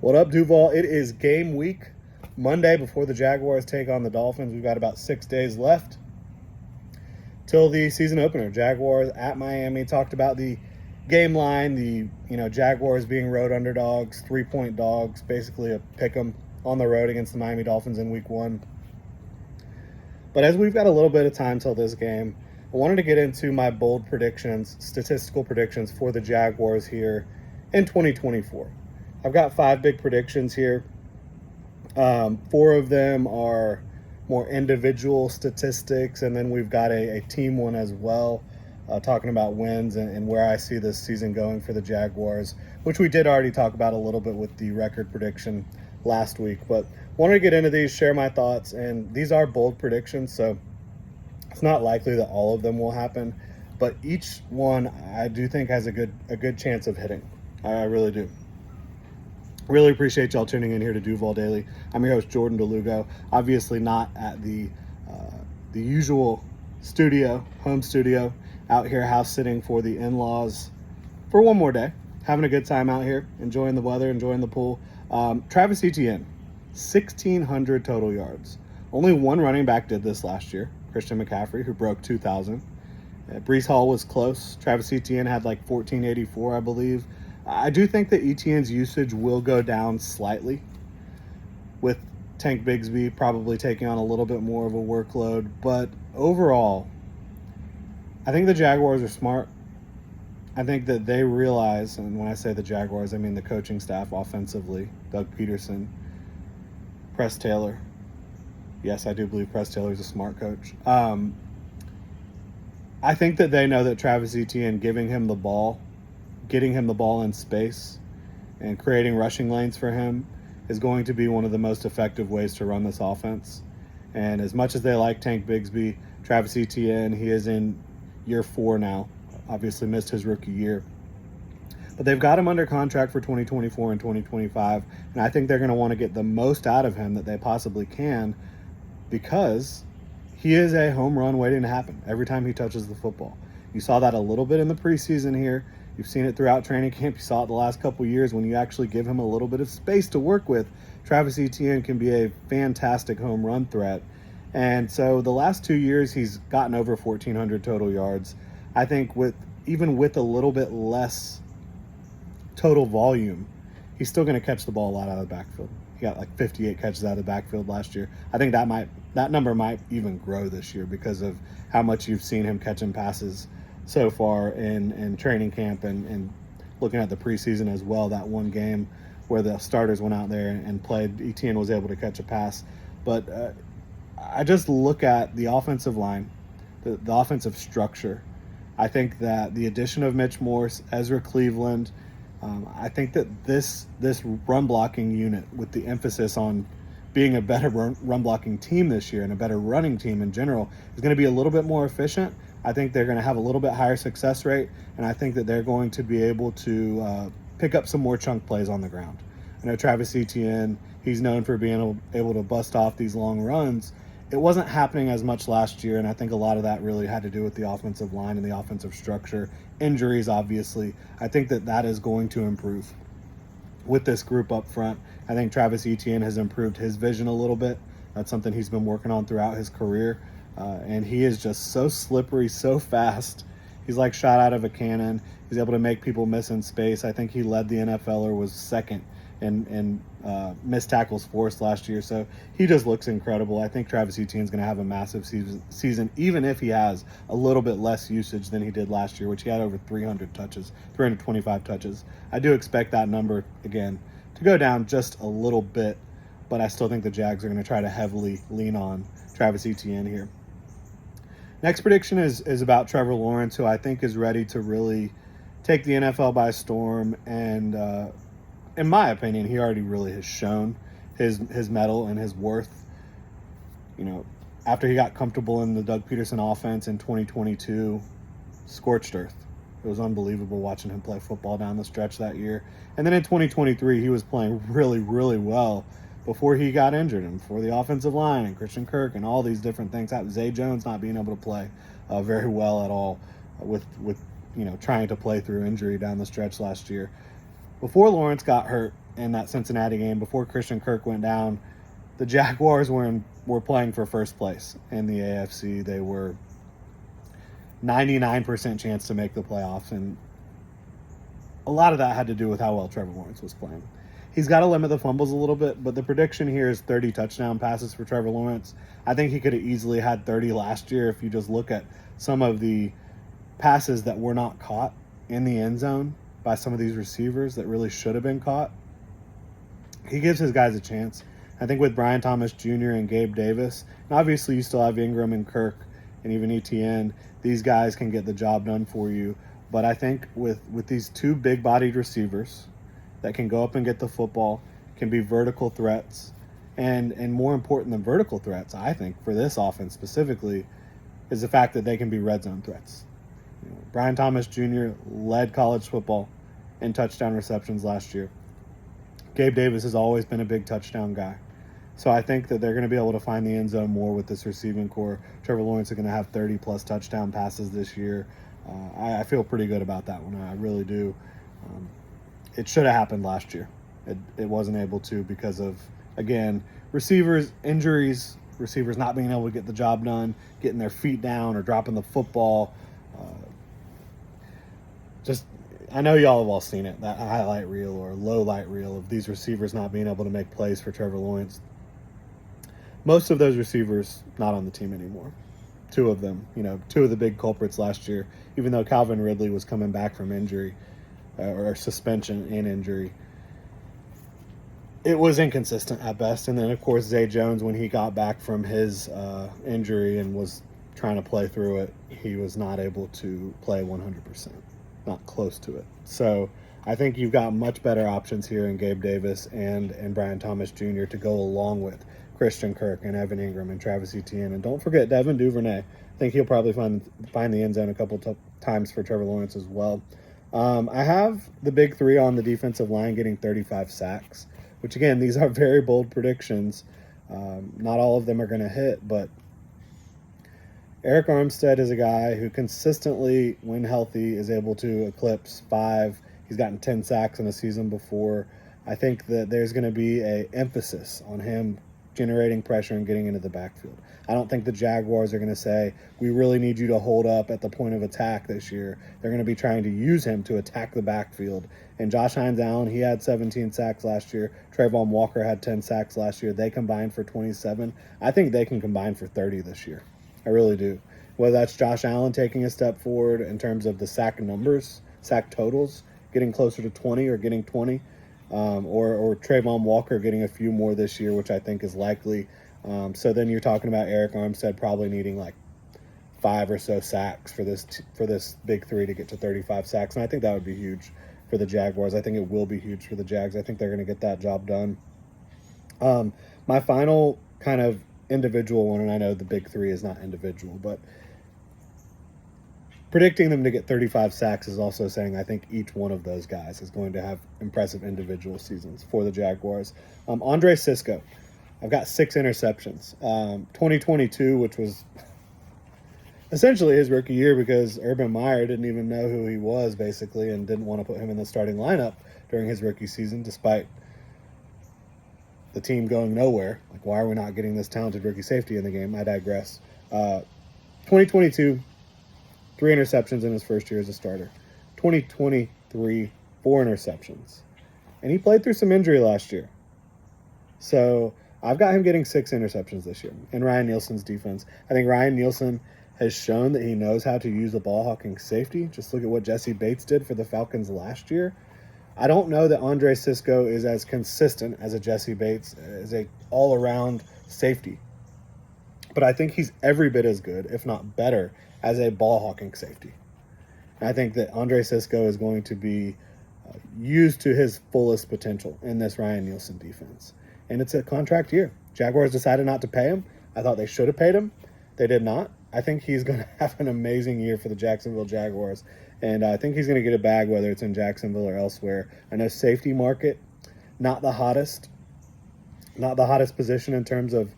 What up, Duval? It is game week, Monday before the Jaguars take on the Dolphins. We've got about 6 days left till the season opener. Jaguars at Miami. Talked about the game line, the Jaguars being road underdogs, 3-point dogs, basically a pick 'em on the road against the Miami Dolphins in week 1. But as we've got a little bit of time till this game, I wanted to get into my bold predictions, statistical predictions for the Jaguars here in 2024. I've got 5 big predictions here. 4 of them are more individual statistics, and then we've got a team one as well, talking about wins and where I see this season going for the Jaguars, which we did already talk about a little bit with the record prediction last week. But wanted to get into these, share my thoughts, and these are bold predictions, so it's not likely that all of them will happen, but each one I do think has a good chance of hitting. I really do. Really appreciate y'all tuning in here to Duval Daily. I'm your host, Jordan DeLugo. Obviously not at the usual studio, home studio, out here house sitting for the in-laws for one more day. Having a good time out here, enjoying the weather, enjoying the pool. Travis Etienne, 1,600 total yards. Only one running back did this last year, Christian McCaffrey, who broke 2,000. Breece Hall was close. Travis Etienne had like 1,484, I believe. I do think that Etienne's usage will go down slightly, with Tank Bigsby probably taking on a little bit more of a workload. But overall, I think the Jaguars are smart. I think that they realize, and when I say the Jaguars, I mean the coaching staff offensively, Doug Peterson, Press Taylor. Yes, I do believe Press Taylor is a smart coach. I think that they know that Travis Etienne, getting him the ball in space and creating rushing lanes for him is going to be one of the most effective ways to run this offense. And as much as they like Tank Bigsby, Travis Etienne, he is in year 4 now, obviously missed his rookie year. But they've got him under contract for 2024 and 2025, and I think they're going to want to get the most out of him that they possibly can, because he is a home run waiting to happen every time he touches the football. You saw that a little bit in the preseason here. You've seen it throughout training camp. You saw it the last couple of years when you actually give him a little bit of space to work with. Travis Etienne can be a fantastic home run threat. And so the last 2 years, he's gotten over 1,400 total yards. I think even with a little bit less total volume, he's still going to catch the ball a lot out of the backfield. He got like 58 catches out of the backfield last year. I think that number might even grow this year because of how much you've seen him catching passes so far in training camp and looking at the preseason as well. That one game where the starters went out there and played, Etienne was able to catch a pass. But I just look at the offensive line, the offensive structure. I think that the addition of Mitch Morse, Ezra Cleveland, I think that this run blocking unit, with the emphasis on being a better run blocking team this year and a better running team in general, is going to be a little bit more efficient. I think they're going to have a little bit higher success rate, and I think that they're going to be able to pick up some more chunk plays on the ground. I know Travis Etienne, he's known for being able to bust off these long runs. It wasn't happening as much last year, and I think a lot of that really had to do with the offensive line and the offensive structure. Injuries, obviously. I think that is going to improve with this group up front. I think Travis Etienne has improved his vision a little bit. That's something he's been working on throughout his career. And he is just so slippery, so fast. He's like shot out of a cannon. He's able to make people miss in space. I think he led the NFL or was second in missed tackles forced last year. So he just looks incredible. I think Travis Etienne is going to have a massive season, even if he has a little bit less usage than he did last year, which he had over 325 touches. I do expect that number, again, to go down just a little bit, but I still think the Jags are going to try to heavily lean on Travis Etienne here. Next prediction is about Trevor Lawrence, who I think is ready to really take the NFL by storm. And in my opinion, he already really has shown his mettle and his worth. After he got comfortable in the Doug Peterson offense in 2022, scorched earth. It was unbelievable watching him play football down the stretch that year. And then in 2023, he was playing really, really well before he got injured and before the offensive line and Christian Kirk and all these different things. Zay Jones not being able to play very well at all with trying to play through injury down the stretch last year. Before Lawrence got hurt in that Cincinnati game, before Christian Kirk went down, the Jaguars were playing for first place in the AFC. They were 99% chance to make the playoffs, and a lot of that had to do with how well Trevor Lawrence was playing. He's got to limit the fumbles a little bit, but the prediction here is 30 touchdown passes for Trevor Lawrence. I think he could have easily had 30 last year if you just look at some of the passes that were not caught in the end zone by some of these receivers that really should have been caught. He gives his guys a chance. I think with Brian Thomas Jr. and Gabe Davis, and obviously you still have Ingram and Kirk and even ETN, these guys can get the job done for you. But I think with these two big-bodied receivers that can go up and get the football, can be vertical threats, and more important than vertical threats, I think, for this offense specifically, is the fact that they can be red zone threats. Brian Thomas Jr. led college football in touchdown receptions last year. Gabe Davis has always been a big touchdown guy. So I think that they're going to be able to find the end zone more with this receiving core. Trevor Lawrence is going to have 30-plus touchdown passes this year. I feel pretty good about that one. I really do. It should have happened last year. It wasn't able to because of, again, receivers, injuries, receivers not being able to get the job done, getting their feet down or dropping the football. I know y'all have all seen it, that highlight reel or low light reel of these receivers not being able to make plays for Trevor Lawrence. Most of those receivers not on the team anymore. Two of them, two of the big culprits last year, even though Calvin Ridley was coming back from injury or suspension and injury. It was inconsistent at best. And then, of course, Zay Jones, when he got back from his injury and was trying to play through it, he was not able to play 100%, not close to it. So I think you've got much better options here in Gabe Davis and Brian Thomas Jr. to go along with Christian Kirk and Evan Ingram and Travis Etienne. And don't forget Devin Duvernay. I think he'll probably find the end zone a couple times for Trevor Lawrence as well. I have the big three on the defensive line getting 35 sacks, which, again, these are very bold predictions. Not all of them are going to hit, but Eric Armstead is a guy who consistently, when healthy, is able to eclipse 5. He's gotten 10 sacks in a season before. I think that there's going to be an emphasis on him generating pressure and getting into the backfield. I don't think the Jaguars are going to say, we really need you to hold up at the point of attack this year. They're going to be trying to use him to attack the backfield. And Josh Hines-Allen, he had 17 sacks last year. Trayvon Walker had 10 sacks last year. They combined for 27. I think they can combine for 30 this year. I really do. Whether that's Josh Allen taking a step forward in terms of the sack numbers, sack totals, getting closer to 20 or getting 20, or Trayvon Walker getting a few more this year, which I think is likely. So then you're talking about Eric Armstead probably needing like 5 or so sacks for this big three to get to 35 sacks, and I think that would be huge for the Jaguars. I think it will be huge for the Jags. I think they're going to get that job done. My final kind of individual one, and I know the big three is not individual, but predicting them to get 35 sacks is also saying I think each one of those guys is going to have impressive individual seasons for the Jaguars. Andre Sisco, I've got 6 interceptions. 2022, which was essentially his rookie year because Urban Meyer didn't even know who he was, basically, and didn't want to put him in the starting lineup during his rookie season, despite the team going nowhere. Like, why are we not getting this talented rookie safety in the game? I digress. 2022, 3 interceptions in his first year as a starter. 2023, 4 interceptions. And he played through some injury last year. So I've got him getting 6 interceptions this year in Ryan Nielsen's defense. I think Ryan Nielsen has shown that he knows how to use the ball hawking safety. Just look at what Jesse Bates did for the Falcons last year. I don't know that Andre Sisco is as consistent as a Jesse Bates, as a all-around safety. But I think he's every bit as good, if not better, as a ball-hawking safety. And I think that Andre Sisco is going to be used to his fullest potential in this Ryan Nielsen defense. And it's a contract year. Jaguars decided not to pay him. I thought they should have paid him. They did not. I think he's going to have an amazing year for the Jacksonville Jaguars. And I think he's going to get a bag, whether it's in Jacksonville or elsewhere. I know safety market, not the hottest position in terms of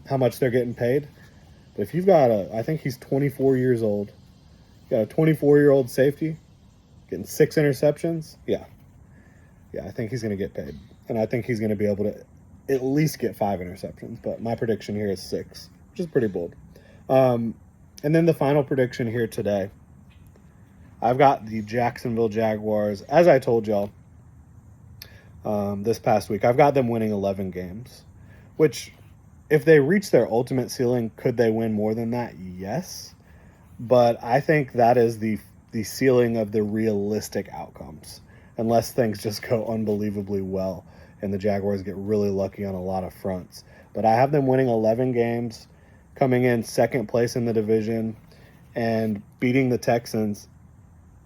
how much they're getting paid. But if you've got I think he's 24 years old. You got a 24-year-old safety getting 6 interceptions. Yeah. Yeah, I think he's going to get paid. And I think he's going to be able to at least get 5 interceptions. But my prediction here is 6, which is pretty bold. And then the final prediction here today. I've got the Jacksonville Jaguars, as I told y'all this past week, I've got them winning 11 games, which if they reach their ultimate ceiling, could they win more than that? Yes. But I think that is the ceiling of the realistic outcomes, unless things just go unbelievably well and the Jaguars get really lucky on a lot of fronts. But I have them winning 11 games, coming in second place in the division, and beating the Texans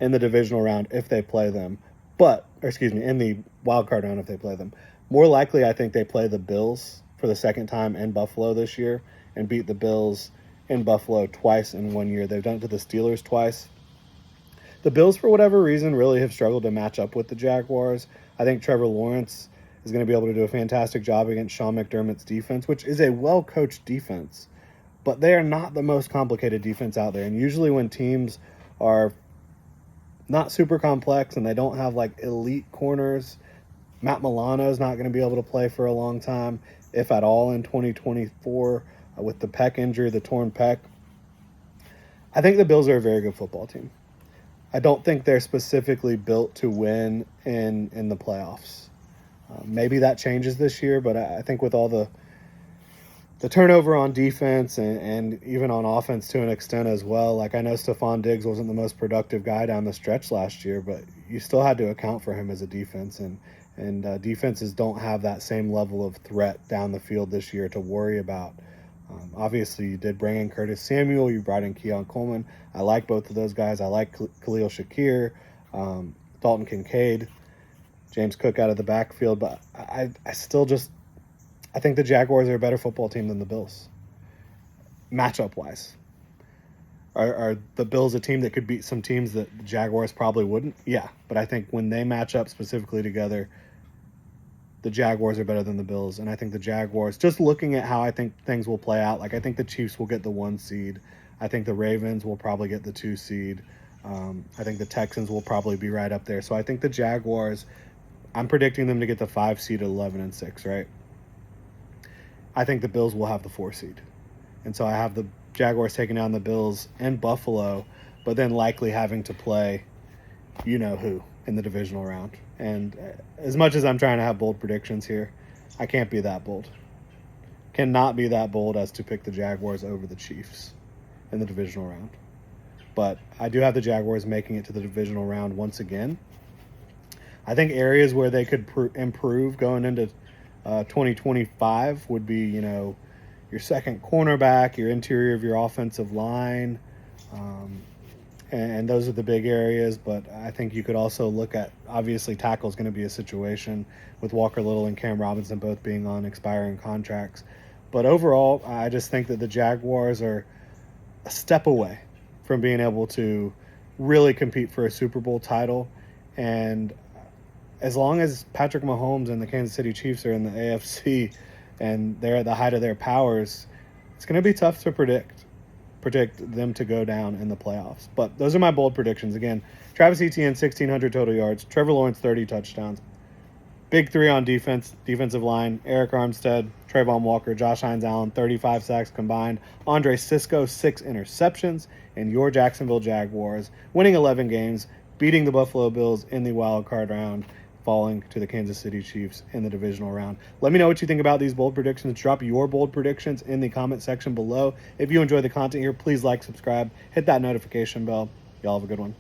in the divisional round if they play them. In the wild card round if they play them. More likely, I think they play the Bills for the second time in Buffalo this year and beat the Bills in Buffalo twice in 1 year. They've done it to the Steelers twice. The Bills, for whatever reason, really have struggled to match up with the Jaguars. I think Trevor Lawrence is going to be able to do a fantastic job against Sean McDermott's defense, which is a well-coached defense. But they are not the most complicated defense out there. And usually when teams are not super complex and they don't have like elite corners, Matt Milano is not going to be able to play for a long time, if at all, in 2024 with the pec injury, the torn pec. I think the Bills are a very good football team. I don't think they're specifically built to win in the playoffs. Maybe that changes this year, but I think with all the turnover on defense and even on offense to an extent as well. Like, I know Stephon Diggs wasn't the most productive guy down the stretch last year, but you still had to account for him as a defense. And defenses don't have that same level of threat down the field this year to worry about. Obviously, you did bring in Curtis Samuel. You brought in Keon Coleman. I like both of those guys. I like Khalil Shakir, Dalton Kincaid, James Cook out of the backfield. But I still just – I think the Jaguars are a better football team than the Bills, matchup-wise. Are the Bills a team that could beat some teams that the Jaguars probably wouldn't? Yeah, but I think when they match up specifically together, the Jaguars are better than the Bills. And I think the Jaguars, just looking at how I think things will play out, like I think the Chiefs will get the 1 seed. I think the Ravens will probably get the 2 seed. I think the Texans will probably be right up there. So I think the Jaguars, I'm predicting them to get the 5 seed at 11-6, right? I think the Bills will have the 4 seed. And so I have the Jaguars taking down the Bills in Buffalo, but then likely having to play you-know-who in the divisional round. And as much as I'm trying to have bold predictions here, I can't be that bold. Cannot be that bold as to pick the Jaguars over the Chiefs in the divisional round. But I do have the Jaguars making it to the divisional round once again. I think areas where they could improve going into 2025 would be, your second cornerback, your interior of your offensive line, and those are the big areas. But I think you could also look at, obviously, tackle is going to be a situation with Walker Little and Cam Robinson both being on expiring contracts. But overall, I just think that the Jaguars are a step away from being able to really compete for a Super Bowl title. And as long as Patrick Mahomes and the Kansas City Chiefs are in the AFC and they're at the height of their powers, it's going to be tough to predict them to go down in the playoffs. But those are my bold predictions. Again, Travis Etienne, 1,600 total yards. Trevor Lawrence, 30 touchdowns. Big 3 on defensive line. Eric Armstead, Trayvon Walker, Josh Hines-Allen, 35 sacks combined. Andre Cisco, 6 interceptions. And your Jacksonville Jaguars winning 11 games, beating the Buffalo Bills in the wild card round, falling to the Kansas City Chiefs in the divisional round. Let me know what you think about these bold predictions. Drop your bold predictions in the comment section below. If you enjoy the content here, please like, subscribe, hit that notification bell. Y'all have a good one.